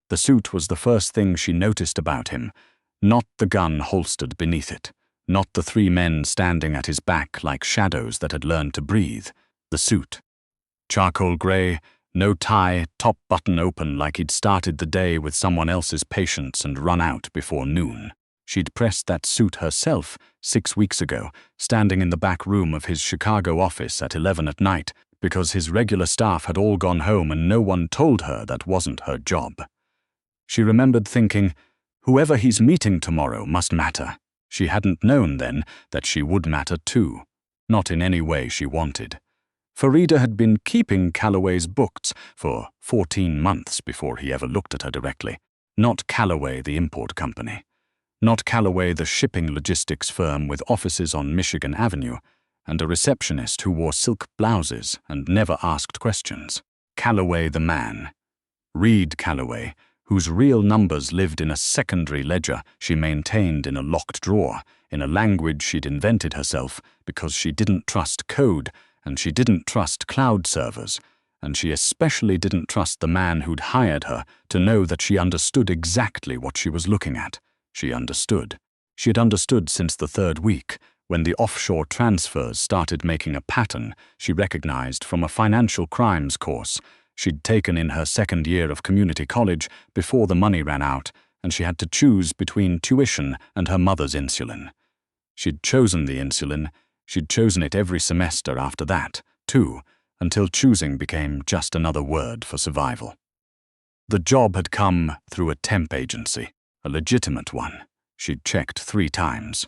The suit was the first thing she noticed about him, not the gun holstered beneath it, not the three men standing at his back like shadows that had learned to breathe. The suit. Charcoal grey, no tie, top button open like he'd started the day with someone else's patience and run out before noon. She'd pressed that suit herself 6 weeks ago, standing in the back room of his Chicago office at 11 at night, because his regular staff had all gone home and no one told her that wasn't her job. She remembered thinking, whoever he's meeting tomorrow must matter. She hadn't known then that she would matter too, not in any way she wanted. Farida had been keeping Calloway's books for 14 months before he ever looked at her directly. Not Calloway, the import company. Not Calloway, the shipping logistics firm with offices on Michigan Avenue, and a receptionist who wore silk blouses and never asked questions. Calloway the man. Reed Calloway, whose real numbers lived in a secondary ledger she maintained in a locked drawer, in a language she'd invented herself because she didn't trust code, and she didn't trust cloud servers, and she especially didn't trust the man who'd hired her to know that she understood exactly what she was looking at. She understood. She had understood since the 3rd week, when the offshore transfers started making a pattern she recognized from a financial crimes course she'd taken in her 2nd year of community college before the money ran out, and she had to choose between tuition and her mother's insulin. She'd chosen the insulin. She'd chosen it every semester after that, too, until choosing became just another word for survival. The job had come through a temp agency, a legitimate one. She'd checked 3 times.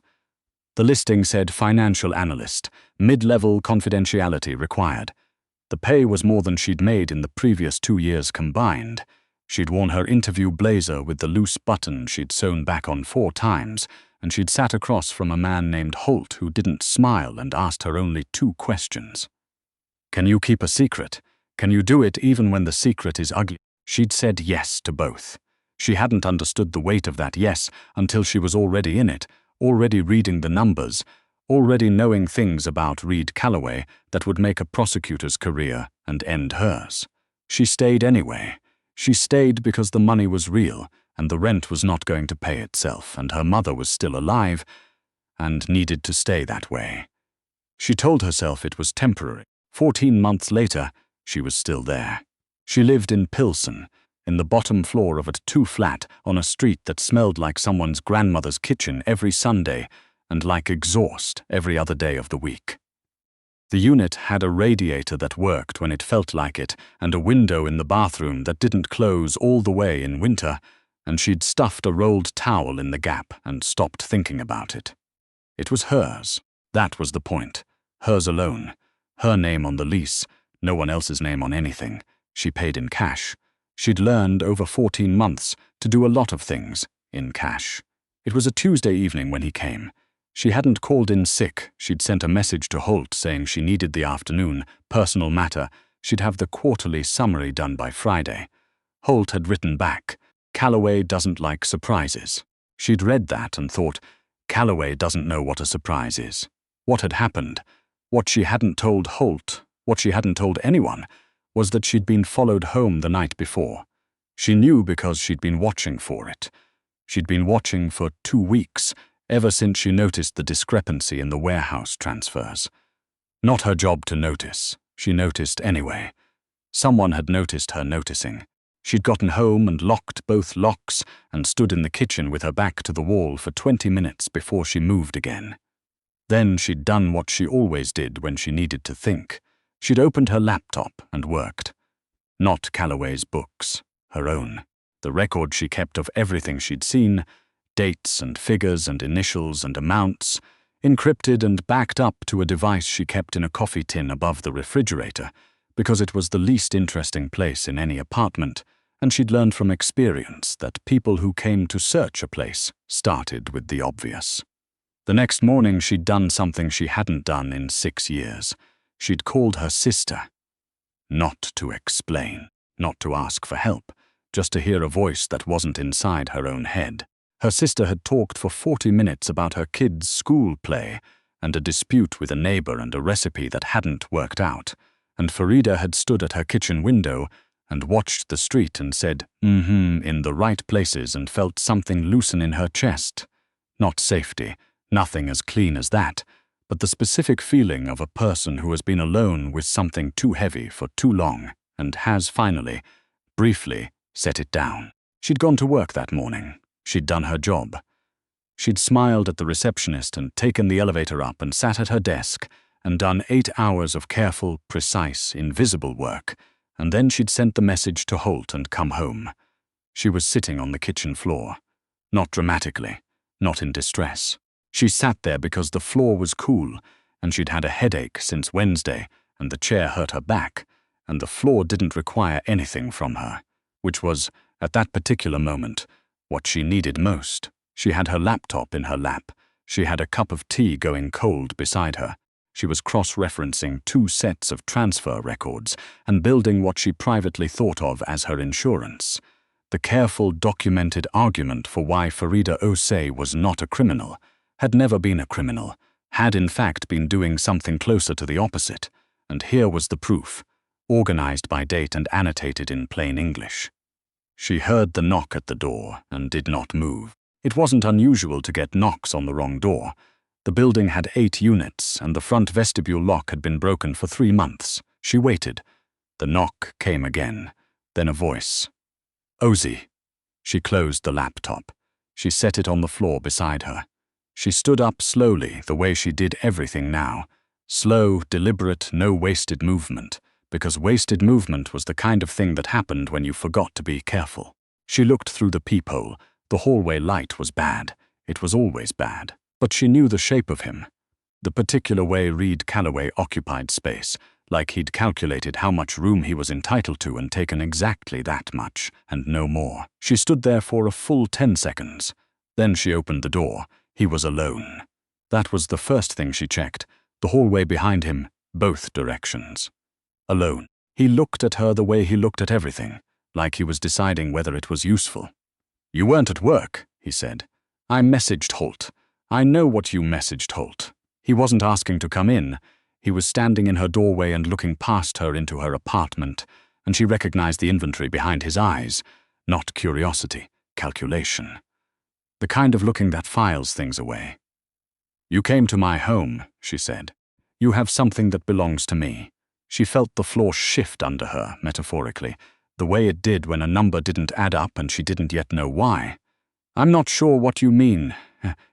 The listing said financial analyst, mid-level confidentiality required. The pay was more than she'd made in the previous 2 years combined. She'd worn her interview blazer with the loose button she'd sewn back on 4 times, and she'd sat across from a man named Holt who didn't smile and asked her only 2 questions. Can you keep a secret? Can you do it even when the secret is ugly? She'd said yes to both. She hadn't understood the weight of that yes until she was already in it, already reading the numbers, already knowing things about Reed Calloway that would make a prosecutor's career and end hers. She stayed anyway. She stayed because the money was real, and the rent was not going to pay itself, and her mother was still alive and needed to stay that way. She told herself it was temporary. 14 months later, she was still there. She lived in Pilsen, in the bottom floor of a 2-flat on a street that smelled like someone's grandmother's kitchen every Sunday and like exhaust every other day of the week. The unit had a radiator that worked when it felt like it and a window in the bathroom that didn't close all the way in winter, and she'd stuffed a rolled towel in the gap and stopped thinking about it. It was hers. That was the point. Hers alone. Her name on the lease, no one else's name on anything. She paid in cash. She'd learned over 14 months to do a lot of things in cash. It was a Tuesday evening when he came. She hadn't called in sick. She'd sent a message to Holt saying she needed the afternoon, personal matter. She'd have the quarterly summary done by Friday. Holt had written back, Calloway doesn't like surprises. She'd read that and thought, Calloway doesn't know what a surprise is. What had happened, what she hadn't told Holt, what she hadn't told anyone, was that she'd been followed home the night before. She knew because she'd been watching for it. She'd been watching for 2 weeks, ever since she noticed the discrepancy in the warehouse transfers. Not her job to notice. She noticed anyway. Someone had noticed her noticing. She'd gotten home and locked both locks and stood in the kitchen with her back to the wall for 20 minutes before she moved again. Then she'd done what she always did when she needed to think. She'd opened her laptop and worked. Not Calloway's books, her own. The record she kept of everything she'd seen, dates and figures and initials and amounts, encrypted and backed up to a device she kept in a coffee tin above the refrigerator, because it was the least interesting place in any apartment, and she'd learned from experience that people who came to search a place started with the obvious. The next morning she'd done something she hadn't done in 6 years. She'd called her sister. Not to explain, not to ask for help, just to hear a voice that wasn't inside her own head. Her sister had talked for 40 minutes about her kids' school play and a dispute with a neighbor and a recipe that hadn't worked out, and Farida had stood at her kitchen window and watched the street and said, in the right places and felt something loosen in her chest. Not safety, nothing as clean as that, but the specific feeling of a person who has been alone with something too heavy for too long and has finally, briefly, set it down. She'd gone to work that morning. She'd done her job. She'd smiled at the receptionist and taken the elevator up and sat at her desk and done 8 hours of careful, precise, invisible work, and then she'd sent the message to Holt and come home. She was sitting on the kitchen floor. Not dramatically, not in distress. She sat there because the floor was cool, and she'd had a headache since Wednesday, and the chair hurt her back, and the floor didn't require anything from her, which was, at that particular moment, what she needed most. She had her laptop in her lap. She had a cup of tea going cold beside her. She was cross-referencing 2 sets of transfer records and building what she privately thought of as her insurance. The careful, documented argument for why Farida Osei was not a criminal, had never been a criminal, had in fact been doing something closer to the opposite, and here was the proof, organized by date and annotated in plain English. She heard the knock at the door and did not move. It wasn't unusual to get knocks on the wrong door. The building had 8 units, and the front vestibule lock had been broken for 3 months. She waited. The knock came again, then a voice. Ozzy. She closed the laptop. She set it on the floor beside her. She stood up slowly, the way she did everything now. Slow, deliberate, no wasted movement, because wasted movement was the kind of thing that happened when you forgot to be careful. She looked through the peephole. The hallway light was bad. It was always bad. But she knew the shape of him. The particular way Reed Calloway occupied space, like he'd calculated how much room he was entitled to and taken exactly that much, and no more. She stood there for a full 10 seconds. Then she opened the door. He was alone. That was the first thing she checked. The hallway behind him, both directions. Alone. He looked at her the way he looked at everything, like he was deciding whether it was useful. You weren't at work, he said. I messaged Holt. I know what you messaged Holt. He wasn't asking to come in. He was standing in her doorway and looking past her into her apartment, and she recognized the inventory behind his eyes. Not curiosity, calculation. The kind of looking that files things away. You came to my home, she said. You have something that belongs to me. She felt the floor shift under her, metaphorically, the way it did when a number didn't add up and she didn't yet know why. I'm not sure what you mean.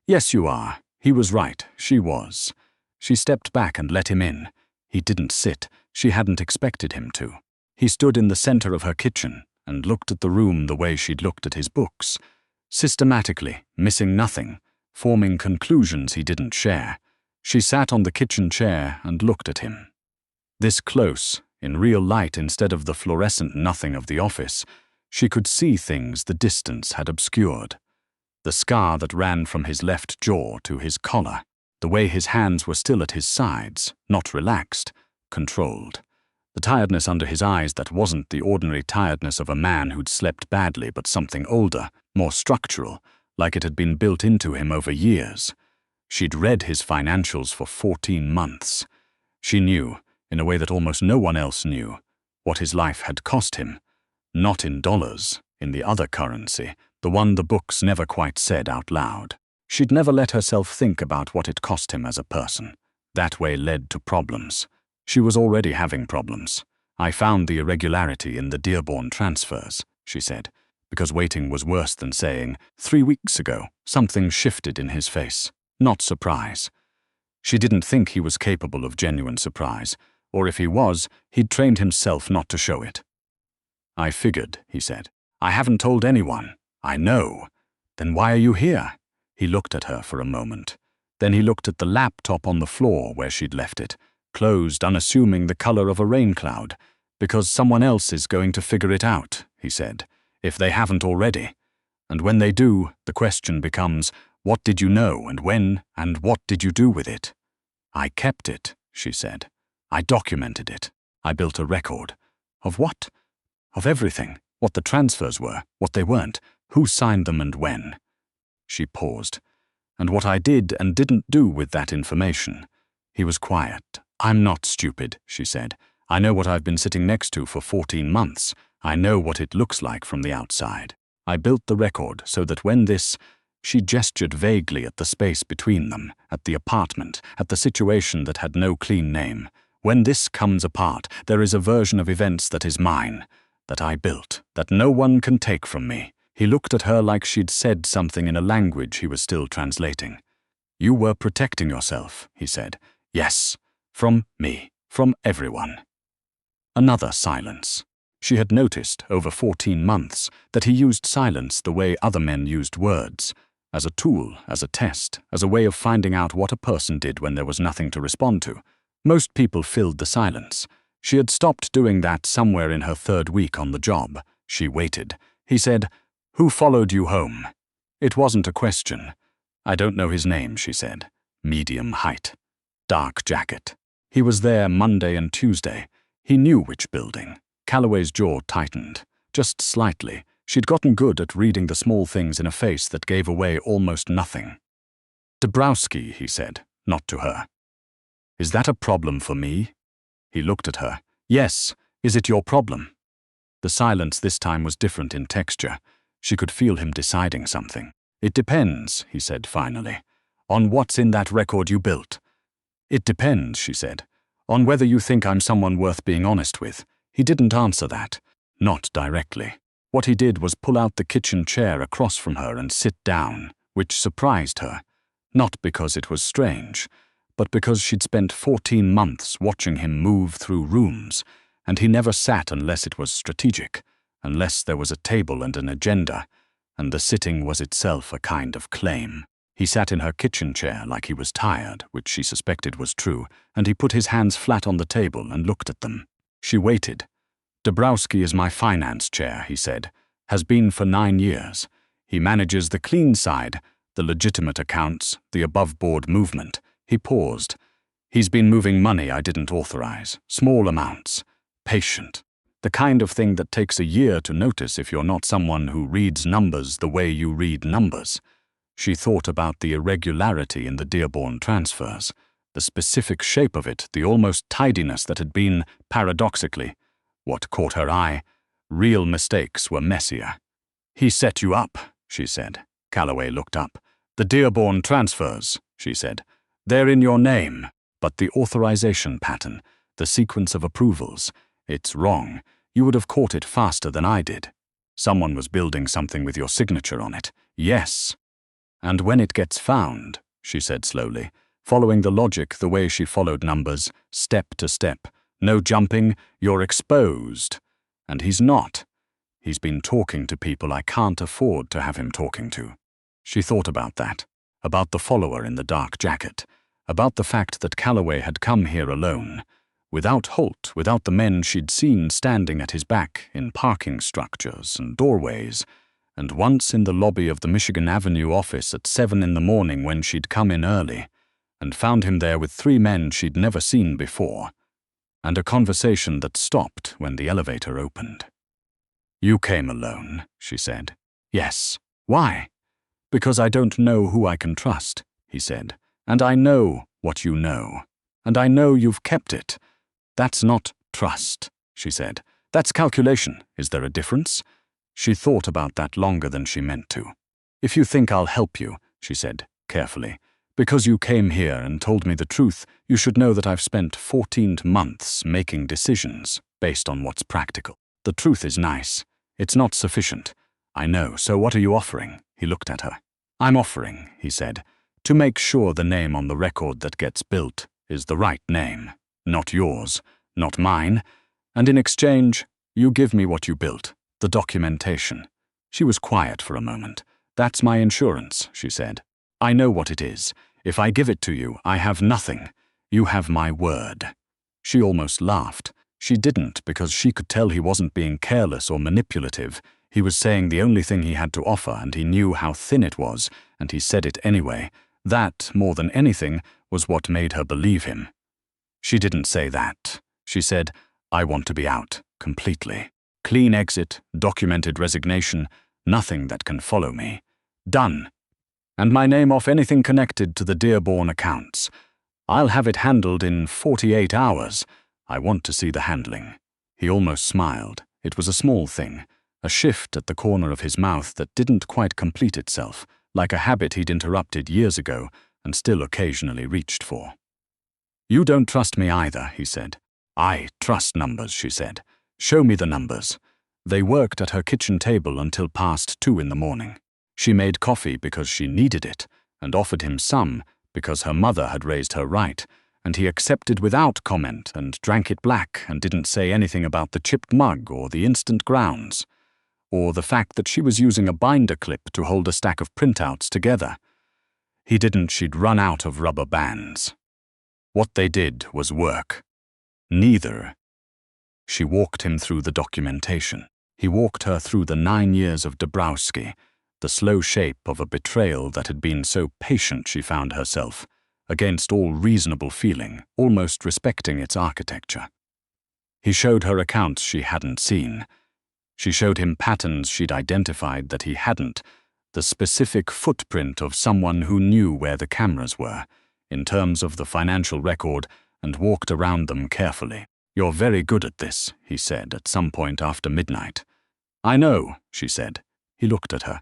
Yes, you are. He was right. She was. She stepped back and let him in. He didn't sit. She hadn't expected him to. He stood in the center of her kitchen and looked at the room the way she'd looked at his books. Systematically, missing nothing, forming conclusions he didn't share. She sat on the kitchen chair and looked at him. This close, in real light instead of the fluorescent nothing of the office, she could see things the distance had obscured. The scar that ran from his left jaw to his collar, the way his hands were still at his sides, not relaxed, controlled. The tiredness under his eyes that wasn't the ordinary tiredness of a man who'd slept badly but something older, more structural, like it had been built into him over years. She'd read his financials for 14 months. She knew, in a way that almost no one else knew, what his life had cost him. Not in dollars, in the other currency, the one the books never quite said out loud. She'd never let herself think about what it cost him as a person. That way led to problems. She was already having problems. I found the irregularity in the Dearborn transfers, she said, because waiting was worse than saying, 3 weeks ago, something shifted in his face. Not surprise. She didn't think he was capable of genuine surprise, or if he was, he'd trained himself not to show it. I figured, he said. I haven't told anyone. I know. Then why are you here? He looked at her for a moment. Then he looked at the laptop on the floor where she'd left it, closed, unassuming, the color of a rain cloud. Because someone else is going to figure it out, he said, if they haven't already. And when they do, the question becomes, what did you know and when, and what did you do with it? I kept it, she said. I documented it. I built a record. Of what? Of everything. What the transfers were, what they weren't, who signed them and when. She paused. And what I did and didn't do with that information. He was quiet. I'm not stupid, she said. I know what I've been sitting next to for 14 months. I know what it looks like from the outside. I built the record so that when this—" She gestured vaguely at the space between them, at the apartment, at the situation that had no clean name. "When this comes apart, there is a version of events that is mine, that I built, that no one can take from me." He looked at her like she'd said something in a language he was still translating. "You were protecting yourself," he said. "Yes, from me, from everyone." Another silence. She had noticed, over 14 months, that he used silence the way other men used words, as a tool, as a test, as a way of finding out what a person did when there was nothing to respond to. Most people filled the silence. She had stopped doing that somewhere in her 3rd week on the job. She waited. He said, "Who followed you home?" It wasn't a question. "I don't know his name," she said. "Medium height. Dark jacket. He was there Monday and Tuesday. He knew which building." Calloway's jaw tightened, just slightly. She'd gotten good at reading the small things in a face that gave away almost nothing. "Dabrowski," he said, not to her. "Is that a problem for me?" He looked at her. "Yes. Is it your problem?" The silence this time was different in texture. She could feel him deciding something. "It depends," he said finally, "on what's in that record you built." "It depends," she said, "on whether you think I'm someone worth being honest with." He didn't answer that. Not directly. What he did was pull out the kitchen chair across from her and sit down, which surprised her. Not because it was strange, but because she'd spent 14 months watching him move through rooms, and he never sat unless it was strategic, unless there was a table and an agenda, and the sitting was itself a kind of claim. He sat in her kitchen chair like he was tired, which she suspected was true, and he put his hands flat on the table and looked at them. She waited. "Dabrowski is my finance chair," he said. "Has been for 9 years. He manages the clean side, the legitimate accounts, the above-board movement." He paused. "He's been moving money I didn't authorize, small amounts. Patient. The kind of thing that takes a year to notice if you're not someone who reads numbers the way you read numbers." She thought about the irregularity in the Dearborn transfers, the specific shape of it, the almost tidiness that had been, paradoxically, what caught her eye. Real mistakes were messier. "He set you up," she said. Calloway looked up. "The Dearborn transfers," she said. "They're in your name, but the authorization pattern, the sequence of approvals, it's wrong. You would have caught it faster than I did. Someone was building something with your signature on it. Yes. And when it gets found," she said slowly, following the logic the way she followed numbers, step to step. "No jumping, you're exposed. And he's not. He's been talking to people I can't afford to have him talking to." She thought about that, about the follower in the dark jacket, about the fact that Calloway had come here alone, without Holt, without the men she'd seen standing at his back in parking structures and doorways, and once in the lobby of the Michigan Avenue office at 7 in the morning when she'd come in early, and found him there with 3 men she'd never seen before, and a conversation that stopped when the elevator opened. "You came alone," she said. "Yes. Why?" "Because I don't know who I can trust," he said. "And I know what you know. And I know you've kept it." "That's not trust," she said. "That's calculation. Is there a difference?" She thought about that longer than she meant to. "If you think I'll help you," she said, carefully, "because you came here and told me the truth, you should know that I've spent 14 months making decisions based on what's practical. The truth is nice. It's not sufficient. I know, so what are you offering?" He looked at her. "I'm offering," he said, "to make sure the name on the record that gets built is the right name, not yours, not mine, and in exchange, you give me what you built, the documentation." She was quiet for a moment. "That's my insurance," she said. "I know what it is. If I give it to you, I have nothing. You have my word." She almost laughed. She didn't, because she could tell he wasn't being careless or manipulative. He was saying the only thing he had to offer, and he knew how thin it was, and he said it anyway. That, more than anything, was what made her believe him. She didn't say that. She said, "I want to be out, completely. Clean exit, documented resignation, nothing that can follow me. Done. And my name off anything connected to the Dearborn accounts. I'll have it handled in 48 hours. I want to see the handling." He almost smiled. It was a small thing, a shift at the corner of his mouth that didn't quite complete itself, like a habit he'd interrupted years ago and still occasionally reached for. "You don't trust me either," he said. "I trust numbers," she said. "Show me the numbers." They worked at her kitchen table until past 2 in the morning. She made coffee because she needed it, and offered him some because her mother had raised her right, and he accepted without comment and drank it black and didn't say anything about the chipped mug or the instant grounds, or the fact that she was using a binder clip to hold a stack of printouts together. He didn't. She'd run out of rubber bands. What they did was work. Neither. She walked him through the documentation. He walked her through the 9 years of Dabrowski, the slow shape of a betrayal that had been so patient she found herself, against all reasonable feeling, almost respecting its architecture. He showed her accounts she hadn't seen. She showed him patterns she'd identified that he hadn't, the specific footprint of someone who knew where the cameras were, in terms of the financial record, and walked around them carefully. "You're very good at this," he said at some point after midnight. "I know," she said. He looked at her.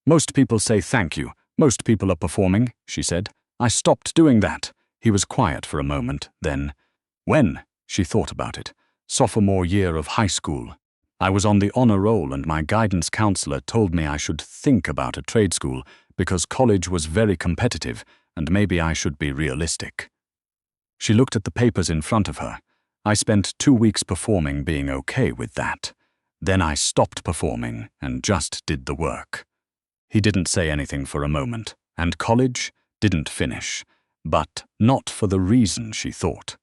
"Most people say thank you. Most people are performing," she said. "I stopped doing that." He was quiet for a moment, then, "When?" She thought about it. "Sophomore year of high school. I was on the honor roll and my guidance counselor told me I should think about a trade school because college was very competitive and maybe I should be realistic." She looked at the papers in front of her. "I spent 2 weeks performing, being okay with that. Then I stopped performing and just did the work." He didn't say anything for a moment, and college didn't finish, but not for the reason she thought.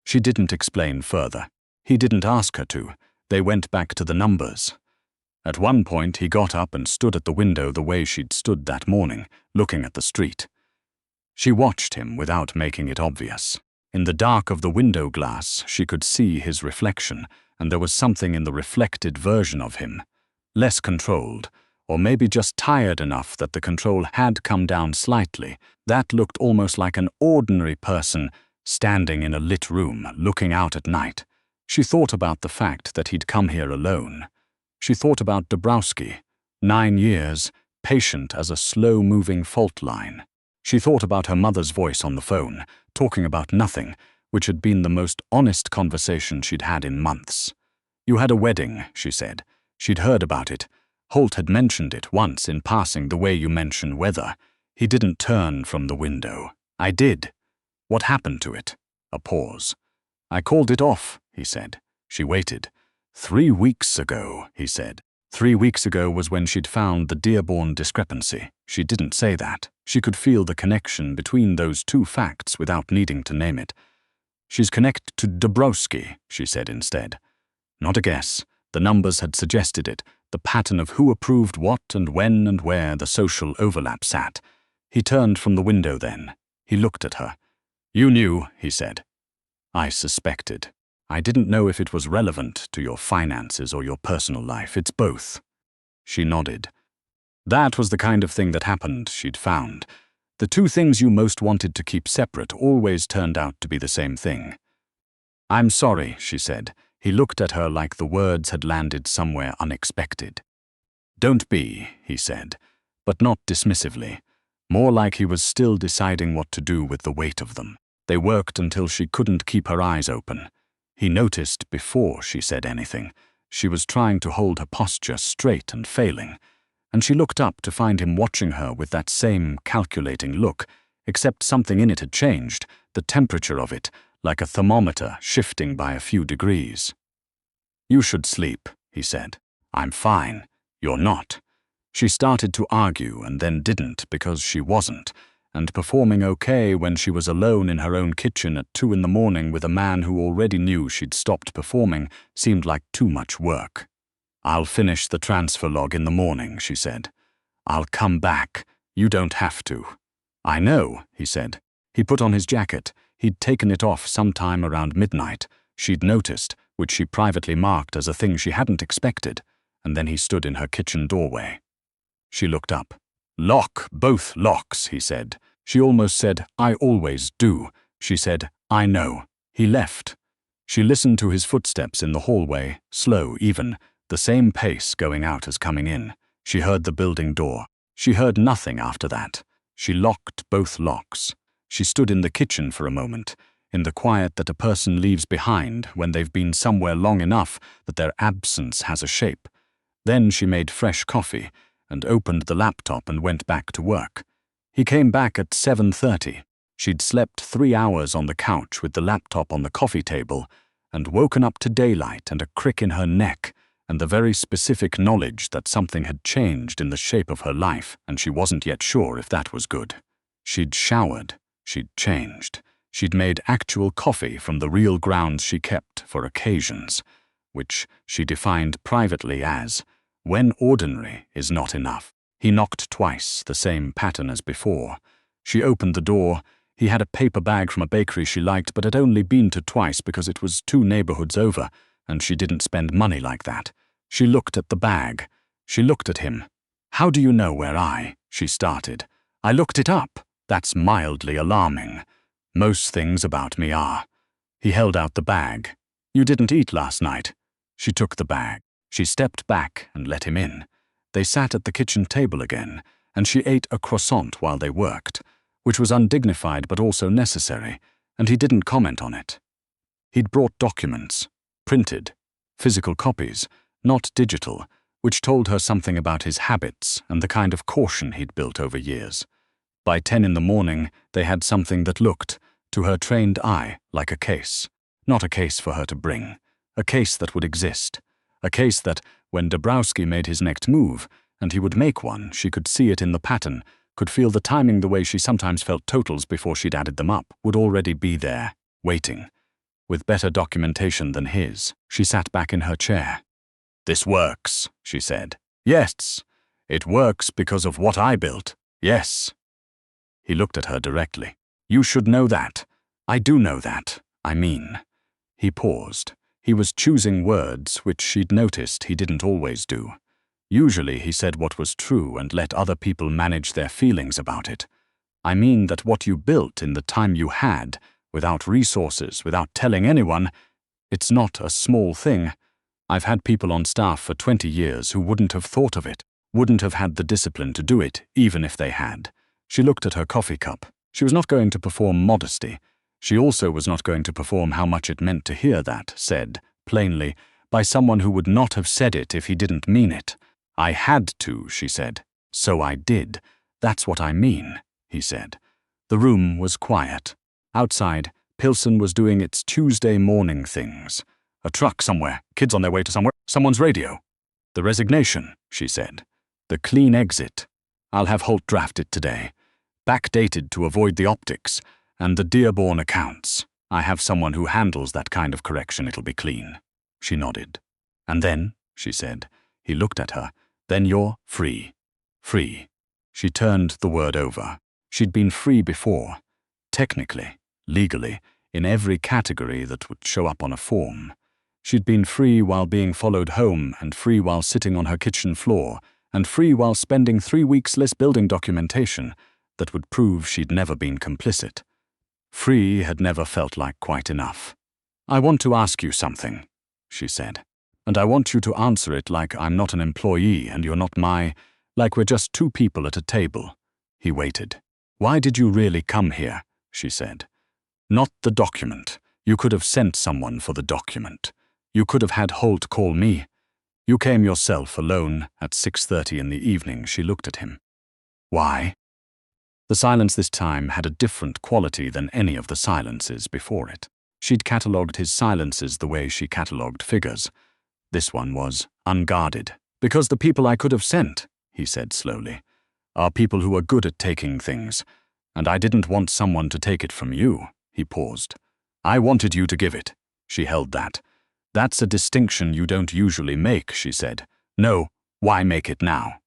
She didn't explain further. He didn't ask her to. They went back to the numbers. At one point he got up and stood at the window the way she'd stood that morning, looking at the street. She watched him without making it obvious. In the dark of the window glass she could see his reflection, and there was something in the reflected version of him. Less controlled, or maybe just tired enough that the control had come down slightly, that looked almost like an ordinary person standing in a lit room, looking out at night. She thought about the fact that he'd come here alone. She thought about Dabrowski, 9 years, patient as a slow-moving fault line. She thought about her mother's voice on the phone, talking about nothing, which had been the most honest conversation she'd had in months. "You had a wedding," she said. She'd heard about it. Holt had mentioned it once in passing the way you mention weather. He didn't turn from the window. "I did." "What happened to it?" A pause. "I called it off," he said. She waited. 3 weeks ago, he said. 3 weeks ago was when she'd found the Dearborn discrepancy. She didn't say that. She could feel the connection between those two facts without needing to name it. "She's connected to Dabrowski," she said instead. Not a guess. The numbers had suggested it, the pattern of who approved what and when and where the social overlap sat. He turned from the window then. He looked at her. "You knew," he said. "I suspected. I didn't know if it was relevant to your finances or your personal life. It's both." She nodded. That was the kind of thing that happened, she'd found. The two things you most wanted to keep separate always turned out to be the same thing. "I'm sorry," she said. He looked at her like the words had landed somewhere unexpected. "Don't be," he said, but not dismissively. More like he was still deciding what to do with the weight of them. They worked until she couldn't keep her eyes open. He noticed before she said anything. She was trying to hold her posture straight and failing, and she looked up to find him watching her with that same calculating look, except something in it had changed, the temperature of it, like a thermometer shifting by a few degrees. "You should sleep," he said. "I'm fine. You're not." She started to argue and then didn't because she wasn't, and performing okay when she was alone in her own kitchen at 2 in the morning with a man who already knew she'd stopped performing seemed like too much work. "I'll finish the transfer log in the morning," she said. "I'll come back. You don't have to." "I know," he said. He put on his jacket. He'd taken it off sometime around midnight. She'd noticed, which she privately marked as a thing she hadn't expected, and then he stood in her kitchen doorway. She looked up. "Lock both locks," he said. She almost said, "I always do." She said, "I know." He left. She listened to his footsteps in the hallway, slow even, the same pace going out as coming in. She heard the building door. She heard nothing after that. She locked both locks. She stood in the kitchen for a moment, in the quiet that a person leaves behind when they've been somewhere long enough that their absence has a shape. Then she made fresh coffee and opened the laptop and went back to work. He came back at 7:30. She'd slept 3 hours on the couch with the laptop on the coffee table and woken up to daylight and a crick in her neck and the very specific knowledge that something had changed in the shape of her life, and she wasn't yet sure if that was good. She'd showered. She'd changed. She'd made actual coffee from the real grounds she kept for occasions, which she defined privately as when ordinary is not enough. He knocked twice, the same pattern as before. She opened the door. He had a paper bag from a bakery she liked but had only been to twice because it was 2 neighborhoods over, and she didn't spend money like that. She looked at the bag. She looked at him. "How do you know where she started. "I looked it up. That's mildly alarming. Most things about me are." He held out the bag. "You didn't eat last night." She took the bag. She stepped back and let him in. They sat at the kitchen table again, and she ate a croissant while they worked, which was undignified but also necessary, and he didn't comment on it. He'd brought documents, printed, physical copies, not digital, which told her something about his habits and the kind of caution he'd built over years. By 10 in the morning, they had something that looked, to her trained eye, like a case. Not a case for her to bring. A case that would exist. A case that, when Dabrowski made his next move, and he would make one, she could see it in the pattern, could feel the timing the way she sometimes felt totals before she'd added them up, would already be there, waiting. With better documentation than his, she sat back in her chair. "This works," she said. "Yes. It works because of what I built. Yes." He looked at her directly. "You should know that." "I do know that. I mean." He paused. He was choosing words which she'd noticed he didn't always do. Usually he said what was true and let other people manage their feelings about it. "I mean that what you built in the time you had, without resources, without telling anyone, it's not a small thing. I've had people on staff for 20 years who wouldn't have thought of it, wouldn't have had the discipline to do it, even if they had." She looked at her coffee cup. She was not going to perform modesty. She also was not going to perform how much it meant to hear that said, plainly, by someone who would not have said it if he didn't mean it. "I had to," she said. "So I did. That's what I mean," he said. The room was quiet. Outside, Pilsen was doing its Tuesday morning things. A truck somewhere, kids on their way to somewhere, someone's radio. "The resignation," she said. "The clean exit. I'll have Holt draft it today. Backdated to avoid the optics, and the Dearborn accounts. I have someone who handles that kind of correction. It'll be clean." She nodded. "And then," she said. He looked at her. "Then you're free." Free. She turned the word over. She'd been free before. Technically, legally, in every category that would show up on a form. She'd been free while being followed home, and free while sitting on her kitchen floor, and free while spending 3 weeks less building documentation that would prove she'd never been complicit. Free had never felt like quite enough. "I want to ask you something," she said. "And I want you to answer it like I'm not an employee and you're not like we're just 2 people at a table." He waited. "Why did you really come here?" she said. "Not the document. You could have sent someone for the document. You could have had Holt call me. You came yourself alone at 6:30 in the evening." She looked at him. "Why?" The silence this time had a different quality than any of the silences before it. She'd catalogued his silences the way she catalogued figures. This one was unguarded. "Because the people I could have sent," he said slowly, "are people who are good at taking things. And I didn't want someone to take it from you." He paused. "I wanted you to give it." She held that. "That's a distinction you don't usually make," she said. "No, why make it now?"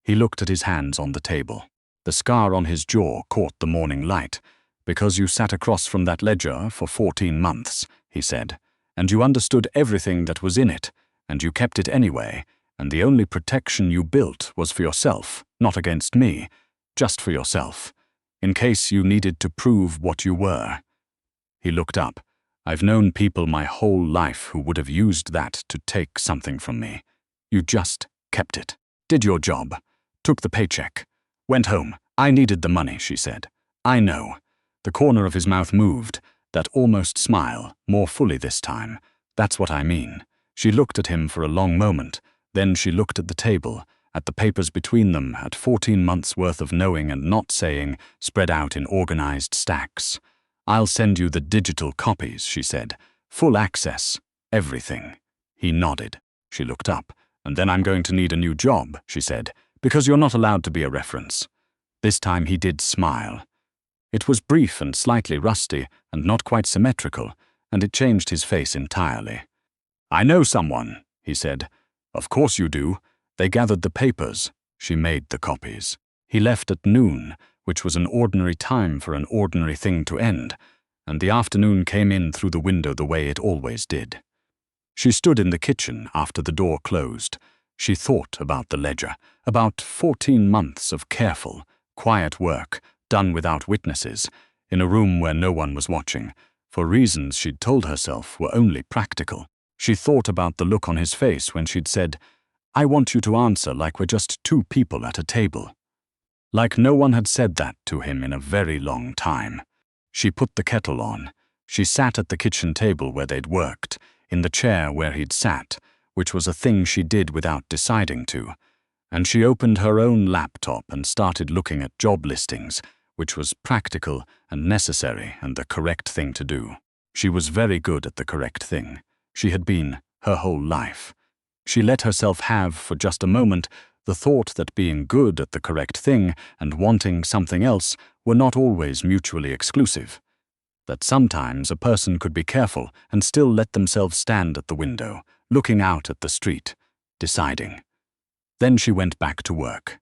He looked at his hands on the table. The scar on his jaw caught the morning light. "Because you sat across from that ledger for 14 months, he said, "and you understood everything that was in it, and you kept it anyway, and the only protection you built was for yourself, not against me, just for yourself, in case you needed to prove what you were." He looked up, I've known people my whole life who would have used that to take something from me. You just kept it. Did your job. Took the paycheck. Went home. I needed the money, she said. I know. The corner of his mouth moved, that almost smile, more fully this time. That's what I mean. She looked at him for a long moment. Then she looked at the table, at the papers between them, at 14 months' worth of knowing and not saying, spread out in organized stacks. I'll send you the digital copies, she said. Full access. Everything. He nodded. She looked up. And then I'm going to need a new job, she said, because you're not allowed to be a reference. This time he did smile. It was brief and slightly rusty and not quite symmetrical, and it changed his face entirely. I know someone, he said. Of course you do. They gathered the papers. She made the copies. He left at noon, which was an ordinary time for an ordinary thing to end, and the afternoon came in through the window the way it always did. She stood in the kitchen after the door closed. She thought about the ledger, about 14 months of careful, quiet work, done without witnesses, in a room where no one was watching, for reasons she'd told herself were only practical. She thought about the look on his face when she'd said, I want you to answer like we're just two people at a table. Like no one had said that to him in a very long time. She put the kettle on. She sat at the kitchen table where they'd worked, in the chair where he'd sat, which was a thing she did without deciding to, and she opened her own laptop and started looking at job listings, which was practical and necessary and the correct thing to do. She was very good at the correct thing. She had been her whole life. She let herself have, for just a moment, the thought that being good at the correct thing and wanting something else were not always mutually exclusive. That sometimes a person could be careful and still let themselves stand at the window, looking out at the street, deciding. Then she went back to work.